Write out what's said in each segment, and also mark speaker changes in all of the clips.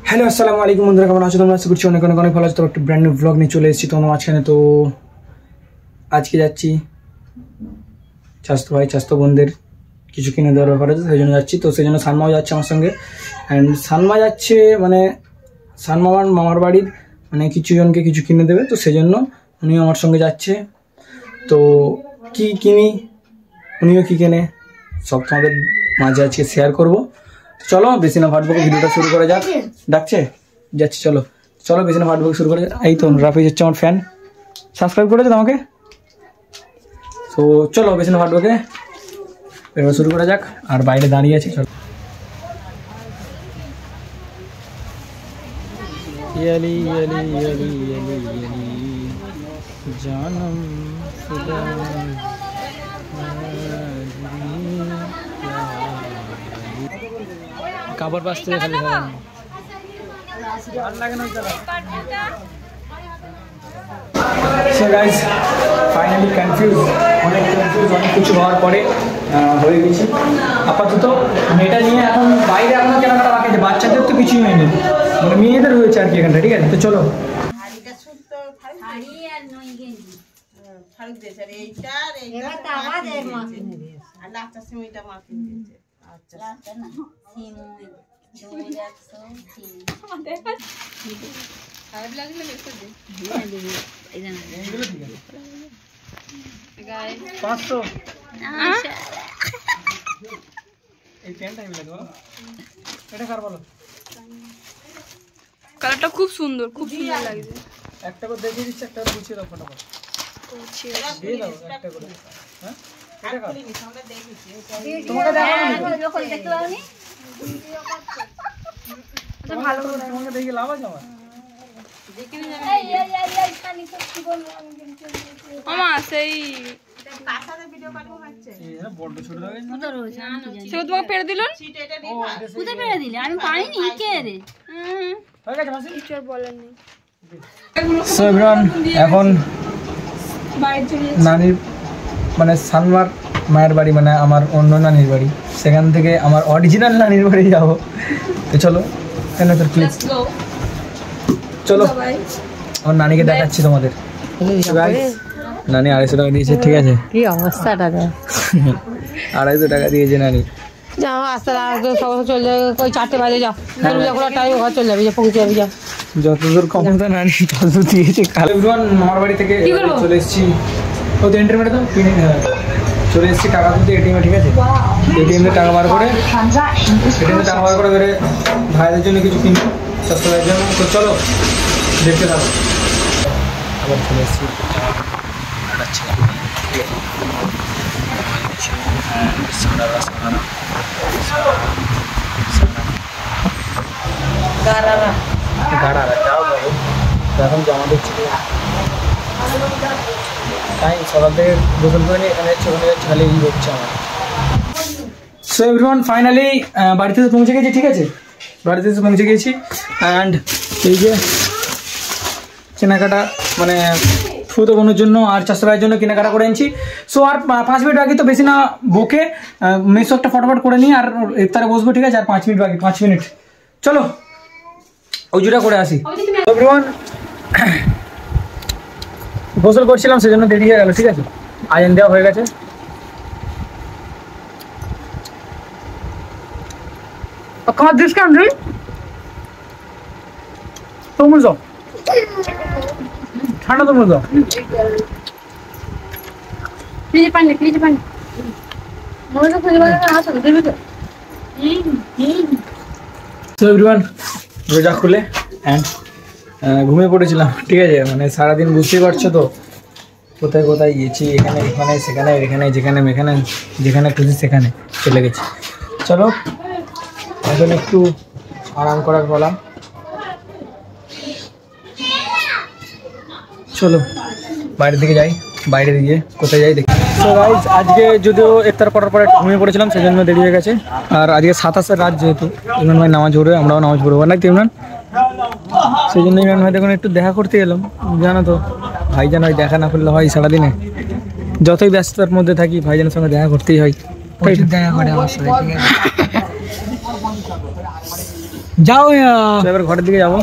Speaker 1: Hello আসসালামু আলাইকুম বন্ধুরা, কেমন আছো তোমরা? আশা করছি অনেক অনেক অনেক ভালো আছো। তো একটা ব্র্যান্ড নিউ ব্লগ নিয়ে চলে এসেছি তোমার মাঝখানে। তো আজকে যাচ্ছি স্বাস্থ্য বোনদের কিছু কিনে দেওয়ার ব্যাপার আছে, সেই জন্য যাচ্ছি। তো সেই জন্য সানমাও যাচ্ছে আমার সঙ্গে। অ্যান্ড সানমা যাচ্ছে মানে সানমামার মামার বাড়ির মানে কিছু জনকে কিছু কিনে দেবে, তো সেই জন্য উনিও আমার সঙ্গে যাচ্ছে। তো কি কিনি, উনিও কি কেনে, সব তোমাদের মাঝে আজকে শেয়ার করবো। চলো বেশি না ভাটবো, ভিডিওটা শুরু করা যাক। ডাকছে যাচ্ছি, চলো চলো বেশি না ভাটবো, শুরু করা যাক। এই তো রাফিজ হচ্ছে আমার ফ্যান, সাবস্ক্রাইব করেছে তোমাকে। তো চলো বেশি না ভাটবোকে এবার শুরু করা যাক। আর বাইরে দাঁড়িয়ে আছে, চলো। ইয়ালি ইয়ালি ইয়ালি ইয়ালি ইয়ালি জানম খুদা কাপড় পাশতে খালি সো গাইস ফাইনালি কনফিউজ, অনেক কিছু হওয়ার পরে হয়ে গেছি আপাতত। এটা নিয়ে এখন বাইরে এখনো কেনাকাটা বাকি আছে, বাচ্চাদের তো কিছুই হয়নি, মানে মেয়েদের হয়েছে আর কি এখানটা। ঠিক আছে, তো চলো।
Speaker 2: কালারটা খুব সুন্দর, খুব সুন্দর লাগছে।
Speaker 1: একটা করে দেখিয়ে দিচ্ছি, একটা করে গুছিয়ে দাও ফটাফট। দিয়ে দাও একটা করে। হ্যাঁ তোমাকে ভালো করে তোমাকে দেখে লাভ আছে আমার।
Speaker 2: সেই
Speaker 1: বড্ড ছোট হয়ে গেছে।
Speaker 2: সে তোমাকে পেরে দিল,
Speaker 3: কোথায় পেরে দিলে? আমি পাইনি, কে রে?
Speaker 1: হয়ে গেছে মাসি,
Speaker 2: কিছু আর বলার নেই।
Speaker 1: সো এভরিওয়ান, এখন নানির মানে সানমার মায়ের বাড়ি, মানে আমার অন্য নানির বাড়ি, সেখান থেকে আমার অরিজিনাল নানির বাড়ি যাবো। তো চলো, কেন তোর ক্লিপ, চলো আমার নানিকে দেখাচ্ছি তোমাদের। নানি 250 টাকা দিয়েছে, ঠিক আছে?
Speaker 3: কি অবস্থাটা দেখ,
Speaker 1: 250 টাকা দিয়েছে নানি।
Speaker 3: যাও আস্তে আস্তে সব চলে যাবে, ওই 4টে বাজে যাও, টাইম ঘর চলে যাবে, পৌঁছে যাবে। যাও
Speaker 1: যতদূর ক্ষমতা নানি ততদূর দিয়েছে। এভরিওয়ান, মামার বাড়ি থেকে চলে এসেছি। ও তো এন্ট্রি মেরে দাও, চলে এসেছি টাকা তুলতে এটিএমে। ঠিক আছে, এটিএমে টাকা বার করে ধরে ভাইদের জন্য কিছু কিনবো, স্বাস্থ্য ভাইয়ের জন্য। তো চলো দেখতে থাকো। আবার চলে এসেছি এখন জামা দিচ্ছি তাই সকাল থেকে গোসল করে নিয়ে এখানে চলে যাচ্ছে, খালি এই হচ্ছে আমার। সো এভরিওয়ান, ফাইনালি বাড়িতে পৌঁছে গেছি। ঠিক আছে, বাড়িতে পৌঁছে গেছি। অ্যান্ড এই যে কেনাকাটা মানে ফুটো বোনের জন্য আর চাষা ভাইয়ের জন্য কেনাকাটা করে এনেছি। সো আর 5 মিনিট বাকি, তো বেশি না বকে মেসো একটা ফটোফট করে নিই আর ইফতারে বসবো। ঠিক আছে, আর 5 মিনিট বাকি, 5 মিনিট। চলো ওজুটা করে আসি। এভরিওয়ান, গোসল করছিলাম সেজন্য দেরি হয়ে গেল। ঠিক আছে, আয়রন দেওয়া হয়ে গেছে। ঠান্ডা তরমুজ দাও। রোজা খুলে অ্যান্ড ঘুমিয়ে পড়েছিলাম। ঠিক আছে, মানে সারাদিন বুঝতেই পারছো তো কোথায় কোথায় গিয়েছি, এখানে এখানে সেখানে এখানে যেখানে মেখানে যেখানে খুঁজি সেখানে চলে গেছি। চলো এখন একটু আরাম করার বলা। চলো বাইরের দিকে যাই, বাইরে দিয়ে কোথায় যাই দেখি। সো গাইস, আজকে যদিও ইফতার করার পরে ঘুমিয়ে পড়েছিলাম সেজন্য দেরি হয়ে গেছে। আর আজকে 27 রাত, যেহেতু ইমরান ভাই নামাজ পড়বে, আমরাও নামাজ পড়বো না ইমরান, সেই জন্য ইমরান ভাই দেখুন একটু দেখা করতে এলাম। জানো তো ভাইজান হয় দেখা না করলে হয় সারাদিনে, যতই ব্যস্ততার মধ্যে থাকি ভাইজানের সঙ্গে দেখা করতেই হয়। প্রচুর দেখা করে আমার সাথে, ঠিক আছে? যাও এবার ঘরের দিকে যাবো।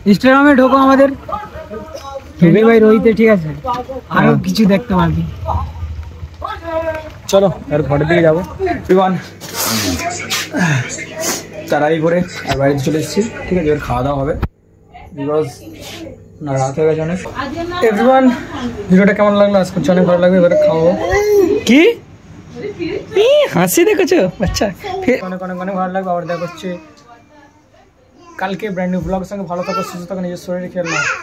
Speaker 1: ইনস্টাগ্রামে ঢোকো আমাদের রবি ভাই রোহিতে, ঠিক আছে? আরো কিছু দেখতে পারবি। চলো এবার ঘরের দিকে যাবো। তাড়াতাড়ি করে আর বাড়িতে চলে এসেছি, ঠিক আছে? এবার খাওয়া দাওয়া হবে, বিকজ না রাত হয়ে গেছে অনেক। এভরিওয়ান, ভিডিওটা কেমন লাগলো? আজকে অনেক ভালো লাগবে। এবারে খাওয়াবো। কি হাসি দেখেছো বাচ্চা? অনেক অনেক অনেক ভালো লাগবে। আবার দেখা হচ্ছে কালকে ব্র্যান্ড নিউ ব্লগের সঙ্গে। ভালো থাকো, সুস্থ থাকো, নিজের শরীরে খেয়াল রাখো।